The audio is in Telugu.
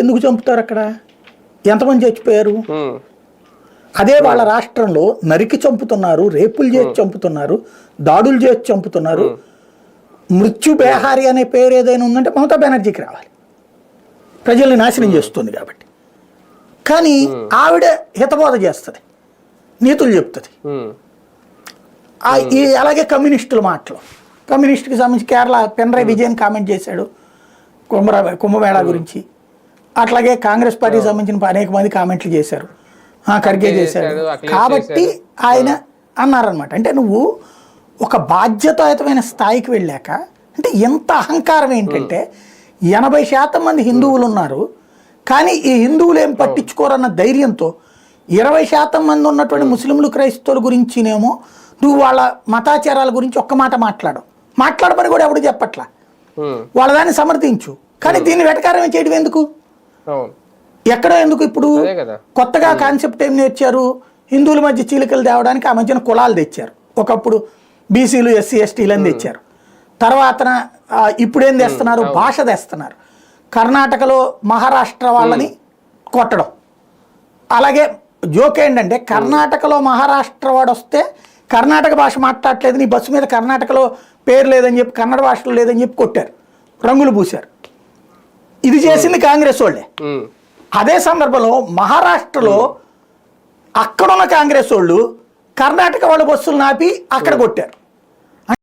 ఎందుకు చంపుతారు అక్కడ? ఎంతమంది చచ్చిపోయారు? అదే వాళ్ళ రాష్ట్రంలో నరికి చంపుతున్నారు, రేపులు చేసి చంపుతున్నారు, దాడులు చేసి చంపుతున్నారు. మృత్యు బేహారి అనే పేరు ఏదైనా ఉందంటే మమతా బెనర్జీకి రావాలి, ప్రజల్ని నాశనం చేస్తుంది కాబట్టి. కానీ ఆవిడ హితబోధ చేస్తుంది, నీతులు చెప్తుంది. అలాగే కమ్యూనిస్టుల మాటలు, కమ్యూనిస్టుకి సంబంధించి కేరళ పినరయ్ విజయన్ కామెంట్ చేశాడు కుంభమేళా గురించి. అట్లాగే కాంగ్రెస్ పార్టీకి సంబంధించిన అనేక మంది కామెంట్లు చేశారు, ఖర్గే చేశాడు. కాబట్టి ఆయన అన్నారనమాట. అంటే నువ్వు ఒక బాధ్యతాయుతమైన స్థాయికి వెళ్ళాక, అంటే ఎంత అహంకారం ఏంటంటే 80% మంది హిందువులు ఉన్నారు, కానీ ఈ హిందువులు ఏం పట్టించుకోరన్న ధైర్యంతో 20% మంది ఉన్నటువంటి ముస్లింలు క్రైస్తవుల గురించినేమో నువ్వు వాళ్ళ మతాచారాల గురించి ఒక్క మాట మాట్లాడమని కూడా ఎవడు చెప్పట్లా. వాళ్ళ దాన్ని సమర్థించు, కానీ దీన్ని వెటకారం చేయడం ఎందుకు? ఎక్కడో ఎందుకు? ఇప్పుడు కొత్తగా కాన్సెప్ట్ ఏం నేర్చారు, హిందువుల మధ్య చీలికలు తేవడానికి ఆ మధ్యన కులాలు తెచ్చారు. ఒకప్పుడు బీసీలు ఎస్సీ ఎస్టీలని తెచ్చారు. తర్వాత ఇప్పుడు ఏం తెస్తున్నారు, భాష తెస్తున్నారు. కర్ణాటకలో మహారాష్ట్ర వాళ్ళని కొట్టడం. అలాగే జోక్ ఏంటంటే కర్ణాటకలో మహారాష్ట్ర వాడు వస్తే కర్ణాటక భాష మాట్లాడలేదు, నీ బస్సు మీద కర్ణాటకలో పేరు లేదని చెప్పి, కన్నడ భాషలో లేదని చెప్పి కొట్టారు, రంగులు పూశారు. ఇది చేసింది కాంగ్రెస్ వాళ్ళే. అదే సందర్భంలో మహారాష్ట్రలో అక్కడున్న కాంగ్రెస్ వాళ్ళు కర్ణాటక వాళ్ళ బస్సులు నాపి అక్కడ కొట్టారు.